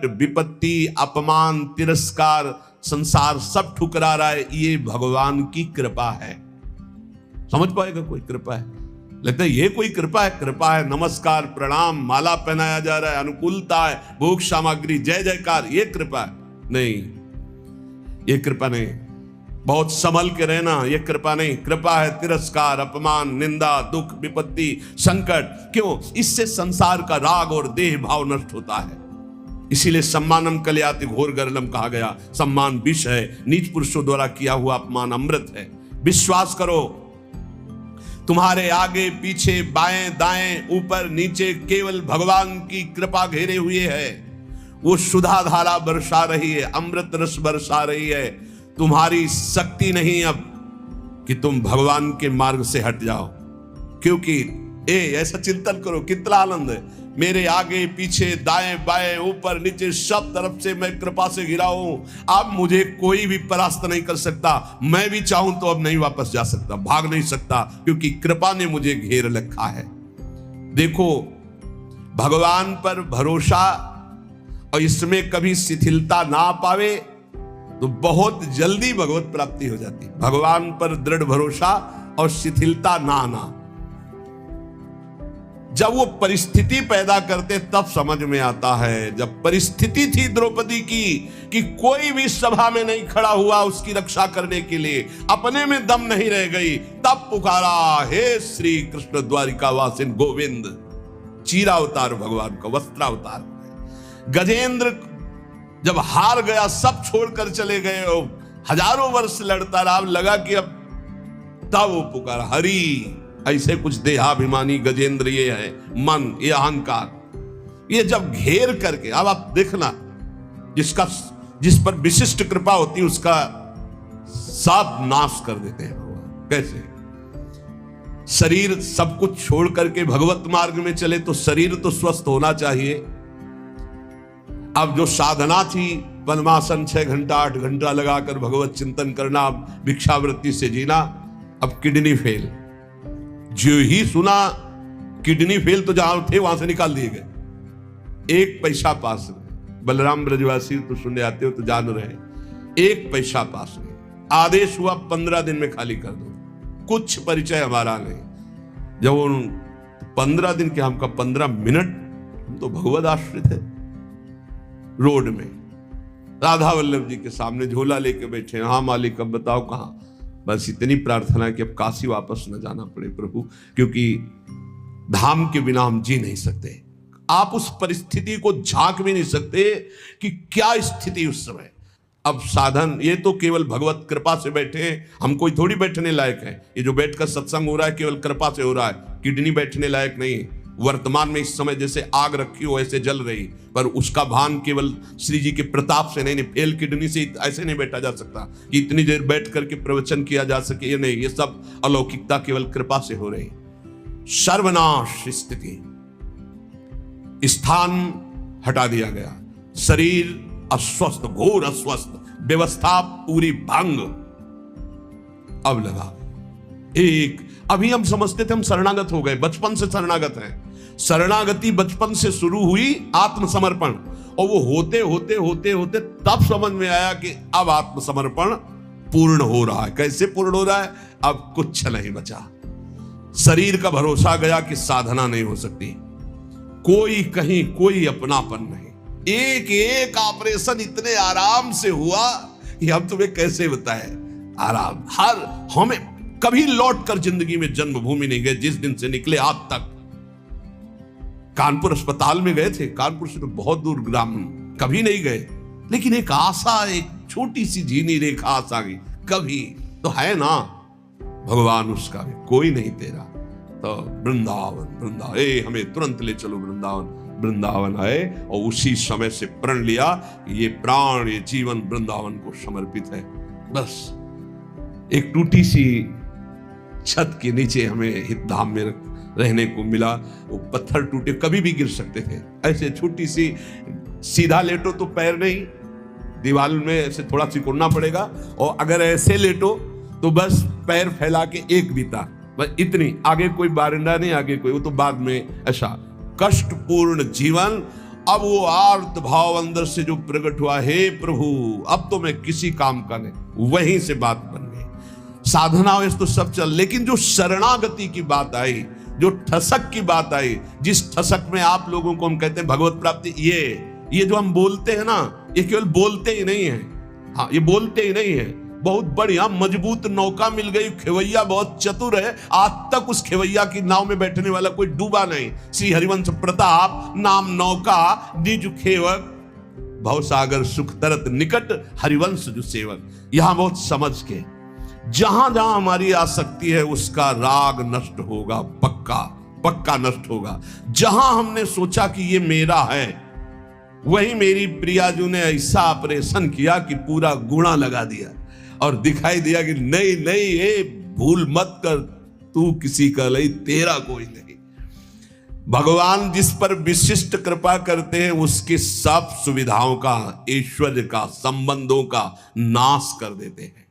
संकट, विपत्ति, अपमान, तिरस्कार, संसार सब ठुकरा रहा है, ये भगवान की कृपा है। समझ पाएगा कोई कृपा है? लगता है ये कोई कृपा है? कृपा है नमस्कार, प्रणाम, माला पहनाया जा रहा है, अनुकूलता है, भोग सामग्री, जय जयकार, ये कृपा है? नहीं, ये कृपा नहीं। बहुत संभल के रहना, ये कृपा नहीं। कृपा है तिरस्कार, अपमान, निंदा, दुख, विपत्ति, संकट। क्यों? इससे संसार का राग और देह भाव नष्ट होता है। इसीलिए सम्मानम कलयाति घोर गर्लम कहा गया। सम्मान विष है, नीच पुरुषों द्वारा किया हुआ अपमान अमृत है। विश्वास करो, तुम्हारे आगे पीछे, बाएं दाएं, ऊपर नीचे केवल भगवान की कृपा घेरे हुए है। वो सुधा धारा बरसा रही है, अमृत रस बरसा रही है। तुम्हारी शक्ति नहीं अब कि तुम भगवान के मार्ग से हट जाओ, क्योंकि ऐसा चिंतन करो, कितना आनंद है। मेरे आगे पीछे, दाएं बाएं, ऊपर नीचे, सब तरफ से मैं कृपा से घिरा हूं। अब मुझे कोई भी परास्त नहीं कर सकता। मैं भी चाहूं तो अब नहीं वापस जा सकता, भाग नहीं सकता, क्योंकि कृपा ने मुझे घेर रखा है। देखो, भगवान पर भरोसा और इसमें कभी शिथिलता ना पावे तो बहुत जल्दी भगवत प्राप्ति हो जाती। भगवान पर दृढ़ भरोसा और शिथिलता ना आना। जब वो परिस्थिति पैदा करते तब समझ में आता है। जब परिस्थिति थी द्रौपदी की कि कोई भी सभा में नहीं खड़ा हुआ उसकी रक्षा करने के लिए, अपने में दम नहीं रह गई, तब पुकारा, हे श्री कृष्ण द्वारिकावासिन गोविंद। चीरा अवतार भगवान का, वस्त्रावतार। गजेंद्र जब हार गया, सब छोड़कर चले गए, हजारों वर्ष लड़ता रहा, लगा कि अब, तब वो पुकारा, हरि। ऐसे कुछ देहाभिमानी गजेंद्र ये है, मन, ये अहंकार, ये जब घेर करके, अब आप देखना, जिस पर विशिष्ट कृपा होती है उसका सब नाश कर देते हैं भगवान। कैसे? शरीर सब कुछ छोड़ करके भगवत मार्ग में चले तो शरीर तो स्वस्थ होना चाहिए। अब जो साधना थी, पद्मासन 6 घंटा 8 घंटा लगाकर भगवत चिंतन करना, भिक्षावृत्ति से जीना, अब किडनी फेल। जो ही सुना किडनी फेल तो जहां थे वहां से निकाल दिए गए। 1 पैसा पास नहीं। बलराम ब्रजवासी तो सुनने आते हो तो जान रहे, 1 पैसा पास नहीं। आदेश हुआ 15 दिन में खाली कर दो। कुछ परिचय हमारा नहीं। जब 15 दिन के, हमका 15 मिनट, हम तो भगवत आश्रित है। रोड में राधा वल्लभ जी के सामने झोला लेके बैठे, हाँ मालिक अब बताओ कहां। बस इतनी प्रार्थना कि अब काशी वापस न जाना पड़े प्रभु, क्योंकि धाम के बिना हम जी नहीं सकते। आप उस परिस्थिति को झांक भी नहीं सकते कि क्या स्थिति उस समय। अब साधन ये तो केवल भगवत कृपा से बैठे, हम कोई थोड़ी बैठने लायक है। ये जो बैठकर सत्संग हो रहा है केवल कृपा से हो रहा है। किडनी बैठने लायक नहीं। वर्तमान में इस समय जैसे आग रखी हो ऐसे जल रही, पर उसका भान केवल श्री जी के प्रताप से नहीं। फेल किडनी से ऐसे नहीं बैठा जा सकता कि इतनी देर बैठ करके प्रवचन किया जा सके। ये नहीं, ये सब अलौकिकता केवल कृपा से हो रही। सर्वनाश स्थिति, स्थान हटा दिया गया, शरीर अस्वस्थ, घोर अस्वस्थ, व्यवस्था पूरी भंग। अब लगा अभी हम समझते थे हम शरणागत हो गए, बचपन से शरणागत हैं। शरणागति बचपन से शुरू हुई, आत्मसमर्पण, और वो होते होते होते होते तब समझ में आया कि अब आत्मसमर्पण पूर्ण हो रहा है। कैसे पूर्ण हो रहा है? अब कुछ नहीं बचा। शरीर का भरोसा गया कि साधना नहीं हो सकती, कोई कहीं कोई अपनापन नहीं। एक एक ऑपरेशन इतने आराम से हुआ कि हम तुम्हें कैसे बताएं। आराम, हर हमें कभी लौट कर जिंदगी में जन्मभूमि नहीं गए। जिस दिन से निकले आज तक कानपुर अस्पताल में गए थे, कानपुर से तो बहुत दूर ग्राम कभी नहीं गए, लेकिन एक आशा, एक छोटी सी झीनी रेखा आशा की, कभी तो है ना भगवान, उसका भी कोई नहीं तेरा। तो वृंदावन वृंदावन, हमें तुरंत ले चलो वृंदावन। वृंदावन आए और उसी समय से प्रण लिया ये प्राण, ये जीवन वृंदावन को समर्पित है। बस एक टूटी सी छत के नीचे हमें हित धाम में रहने को मिला। वो पत्थर टूटे, कभी भी गिर सकते थे। ऐसे छोटी सी, सीधा लेटो तो पैर नहीं, दीवार में ऐसे थोड़ा सिकुड़ना पड़ेगा, और अगर ऐसे लेटो तो बस पैर फैला के एक बीता, बस इतनी, आगे कोई बारिंदा नहीं, आगे कोई, वो तो बाद में। ऐसा कष्टपूर्ण जीवन अब वो आर्त भाव अंदर से जो प्रकट हुआ, हे प्रभु अब तो मैं किसी काम का नहीं, वहीं से बात बन गई। साधना वैसे तो सब चल, लेकिन जो शरणागति की बात आई, जो ठसक की बात आई, जिस ठसक में आप लोगों को हम कहते हैं भगवत प्राप्ति, ये जो हम बोलते हैं ना, ये केवल बोलते ही नहीं है। हाँ, ये बोलते ही नहीं है, बहुत बढ़िया मजबूत नौका मिल गई, खेवैया बहुत चतुर है, आज तक उस खेवैया की नाव में बैठने वाला कोई डूबा नहीं। श्री हरिवंश प्रताप नाम नौका, निज खेवक भवसागर सुख तरत निकट, हरिवंश जो सेवक। यहां बहुत समझ के, जहां जहां हमारी आसक्ति है उसका राग नष्ट होगा, पक्का पक्का नष्ट होगा। जहां हमने सोचा कि ये मेरा है, वही मेरी प्रियाजू ने ऐसा ऑपरेशन किया कि पूरा गुणा लगा दिया और दिखाई दिया कि नहीं नहीं, ये भूल मत कर, तू किसी का नहीं, तेरा कोई नहीं। भगवान जिस पर विशिष्ट कृपा करते हैं उसकी सब सुविधाओं का, ऐश्वर्य का, संबंधों का नाश कर देते हैं।